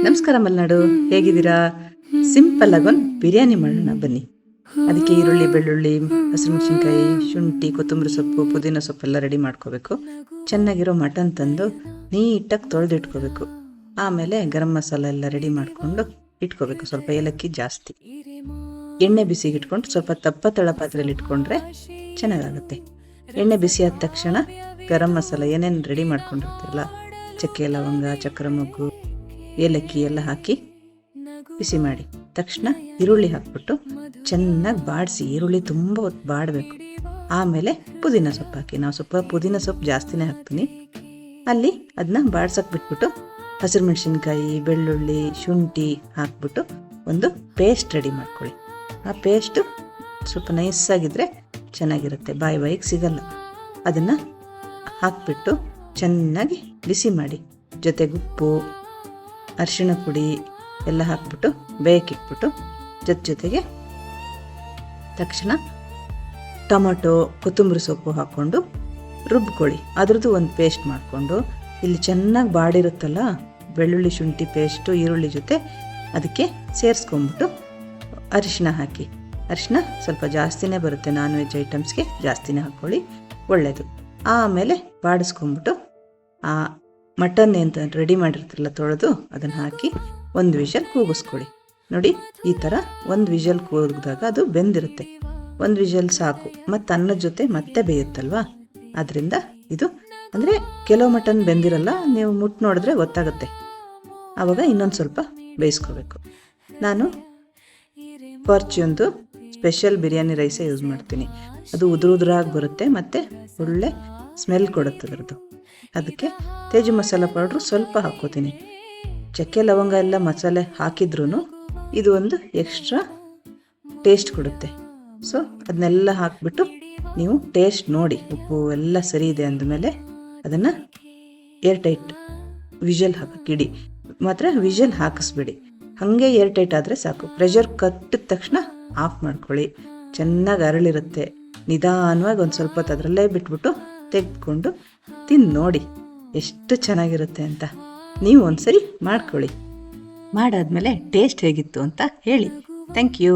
ನಮಸ್ಕಾರ ಮಲ್ನಾಡು, ಹೇಗಿದ್ದೀರಾ? ಸಿಂಪಲ್ ಆಗಿ ಒಂದು ಬಿರಿಯಾನಿ ಮಾಡೋಣ ಬನ್ನಿ. ಅದಕ್ಕೆ ಈರುಳ್ಳಿ, ಬೆಳ್ಳುಳ್ಳಿ, ಹಸಿಮೆಣಸಿನ್ಕಾಯಿ, ಶುಂಠಿ, ಕೊತ್ತಂಬರಿ ಸೊಪ್ಪು, ಪುದೀನ ಸೊಪ್ಪೆಲ್ಲ ರೆಡಿ ಮಾಡ್ಕೋಬೇಕು. ಚೆನ್ನಾಗಿರೋ ಮಟನ್ ತಂದು ನೀಟಾಗಿ ತೊಳೆದು ಇಟ್ಕೋಬೇಕು. ಆಮೇಲೆ ಗರಂ ಮಸಾಲ ಎಲ್ಲ ರೆಡಿ ಮಾಡಿಕೊಂಡು ಇಟ್ಕೋಬೇಕು. ಸ್ವಲ್ಪ ಏಲಕ್ಕಿ ಜಾಸ್ತಿ. ಎಣ್ಣೆ ಬಿಸಿಗೆ ಇಟ್ಕೊಂಡು ಸ್ವಲ್ಪ ದಪ್ಪ ತಳ ಪಾತ್ರೆಯಲ್ಲಿ ಇಟ್ಕೊಂಡ್ರೆ ಚೆನ್ನಾಗಾಗುತ್ತೆ. ಎಣ್ಣೆ ಬಿಸಿ ಆದ ತಕ್ಷಣ ಗರಂ ಮಸಾಲ ಏನೇನು ರೆಡಿ ಮಾಡ್ಕೊಂಡಿರ್ತೀರಲ್ಲ, ಚಕ್ಕೆ, ಲವಂಗ, ಚಕ್ರ ಮೊಗ್ಗು, ಏಲಕ್ಕಿ ಎಲ್ಲ ಹಾಕಿ ಬಿಸಿ ಮಾಡಿ ತಕ್ಷಣ ಈರುಳ್ಳಿ ಹಾಕ್ಬಿಟ್ಟು ಚೆನ್ನಾಗಿ ಬಾಡಿಸಿ. ಈರುಳ್ಳಿ ತುಂಬ ಹೊತ್ತು ಬಾಡಬೇಕು. ಆಮೇಲೆ ಪುದೀನ ಸೊಪ್ಪು ಹಾಕಿ. ನಾವು ಪುದೀನ ಸೊಪ್ಪು ಜಾಸ್ತಿನೇ ಹಾಕ್ತೀನಿ. ಅಲ್ಲಿ ಅದನ್ನ ಬಾಡ್ಸಕ್ಕೆ ಬಿಟ್ಬಿಟ್ಟು ಹಸಿರು ಮೆಣಸಿನ್ಕಾಯಿ, ಬೆಳ್ಳುಳ್ಳಿ, ಶುಂಠಿ ಹಾಕ್ಬಿಟ್ಟು ಒಂದು ಪೇಸ್ಟ್ ರೆಡಿ ಮಾಡ್ಕೊಳ್ಳಿ. ಆ ಪೇಸ್ಟು ಸ್ವಲ್ಪ ನೈಸಾಗಿದ್ದರೆ ಚೆನ್ನಾಗಿರುತ್ತೆ, ಬಾಯಿಗೆ ಸಿಗಲ್ಲ. ಅದನ್ನು ಹಾಕ್ಬಿಟ್ಟು ಚೆನ್ನಾಗಿ ಬಿಸಿ ಮಾಡಿ. ಜೊತೆಗೆ ಉಪ್ಪು, ಅರಿಶಿಣ ಪುಡಿ ಎಲ್ಲ ಹಾಕ್ಬಿಟ್ಟು ಬೇಯಕ್ಕಿಟ್ಬಿಟ್ಟು ಜೊತೆಗೆ ತಕ್ಷಣ ಟೊಮಟೊ, ಕೊತ್ತಂಬರಿ ಸೊಪ್ಪು ಹಾಕ್ಕೊಂಡು ರುಬ್ಕೊಳ್ಳಿ. ಅದ್ರದ್ದು ಒಂದು ಪೇಸ್ಟ್ ಮಾಡಿಕೊಂಡು ಇಲ್ಲಿ ಚೆನ್ನಾಗಿ ಬಾಡಿರುತ್ತಲ್ಲ ಬೆಳ್ಳುಳ್ಳಿ ಶುಂಠಿ ಪೇಸ್ಟು ಈರುಳ್ಳಿ ಜೊತೆ ಅದಕ್ಕೆ ಸೇರಿಸ್ಕೊಂಬಿಟ್ಟು ಅರಿಶಿಣ ಹಾಕಿ. ಅರಿಶಿಣ ಸ್ವಲ್ಪ ಜಾಸ್ತಿನೇ ಬರುತ್ತೆ, ನಾನ್ ವೆಜ್ ಐಟಮ್ಸ್ಗೆ ಜಾಸ್ತಿನೇ ಹಾಕ್ಕೊಳ್ಳಿ, ಒಳ್ಳೆಯದು. ಆಮೇಲೆ ಬಾಡಿಸ್ಕೊಂಬಿಟ್ಟು ಆ ಮಟನ್ ಅಂತ ರೆಡಿ ಮಾಡಿರ್ತಿರಲ್ಲ ತೊಳೆದು ಅದನ್ನು ಹಾಕಿ ಒಂದು ವಿಷಲ್ ಕೂಗಿಸ್ಕೊಳ್ಳಿ. ನೋಡಿ, ಈ ಥರ ಒಂದು ವಿಷಲ್ ಕೂಗಿದಾಗ ಅದು ಬೆಂದಿರುತ್ತೆ. ಒಂದು ವಿಷಲ್ ಸಾಕು, ಮತ್ತು ಅನ್ನದ ಜೊತೆ ಮತ್ತೆ ಬೇಯುತ್ತಲ್ವಾ. ಆದ್ದರಿಂದ ಇದು ಅಂದರೆ ಕೆಲವು ಮಟನ್ ಬೆಂದಿರಲ್ಲ, ನೀವು ಮುಟ್ಟು ನೋಡಿದ್ರೆ ಗೊತ್ತಾಗುತ್ತೆ. ಆವಾಗ ಇನ್ನೊಂದು ಸ್ವಲ್ಪ ಬೇಯಿಸ್ಕೋಬೇಕು. ನಾನು ಫಾರ್ಚ್ಯೂನ್ದು ಸ್ಪೆಷಲ್ ಬಿರಿಯಾನಿ ರೈಸೇ ಯೂಸ್ ಮಾಡ್ತೀನಿ. ಅದು ಉದುರಾಗಿ ಬರುತ್ತೆ ಮತ್ತು ಒಳ್ಳೆ ಸ್ಮೆಲ್ ಕೊಡುತ್ತೆ ಅದರದ್ದು. ಅದಕ್ಕೆ ತೇಜು ಮಸಾಲ ಪೌಡ್ರು ಸ್ವಲ್ಪ ಹಾಕ್ಕೋತೀನಿ. ಚಕ್ಕೆ ಲವಂಗ ಎಲ್ಲ ಮಸಾಲೆ ಹಾಕಿದ್ರೂ ಇದು ಒಂದು ಎಕ್ಸ್ಟ್ರಾ ಟೇಸ್ಟ್ ಕೊಡುತ್ತೆ. ಸೊ ಅದನ್ನೆಲ್ಲ ಹಾಕಿಬಿಟ್ಟು ನೀವು ಟೇಸ್ಟ್ ನೋಡಿ, ಉಪ್ಪು ಎಲ್ಲ ಸರಿ ಇದೆ ಅಂದಮೇಲೆ ಅದನ್ನು ಏರ್ ಟೈಟ್ ವಿಷಲ್ ಹಾಕಿಡಿ. ಮಾತ್ರ ವಿಷಲ್ ಹಾಕಿಸ್ಬಿಡಿ, ಹಾಗೆ ಏರ್ ಟೈಟ್ ಆದರೆ ಸಾಕು. ಪ್ರೆಷರ್ ಕಟ್ಟಿದ ತಕ್ಷಣ ಆಫ್ ಮಾಡ್ಕೊಳ್ಳಿ. ಚೆನ್ನಾಗಿ ಅರಳಿರುತ್ತೆ. ನಿಧಾನವಾಗಿ ಒಂದು ಸ್ವಲ್ಪ ಹೊತ್ತು ಅದರಲ್ಲೇ ಬಿಟ್ಬಿಟ್ಟು ತೆಗೆದುಕೊಂಡು ತಿಂದು ನೋಡಿ ಎಷ್ಟು ಚೆನ್ನಾಗಿರುತ್ತೆ ಅಂತ. ನೀವು ಒಂದ್ಸರಿ ಮಾಡ್ಕೊಳ್ಳಿ. ಮಾಡಾದ್ಮೇಲೆ ಟೇಸ್ಟ್ ಹೇಗಿತ್ತು ಅಂತ ಹೇಳಿ. Thank you.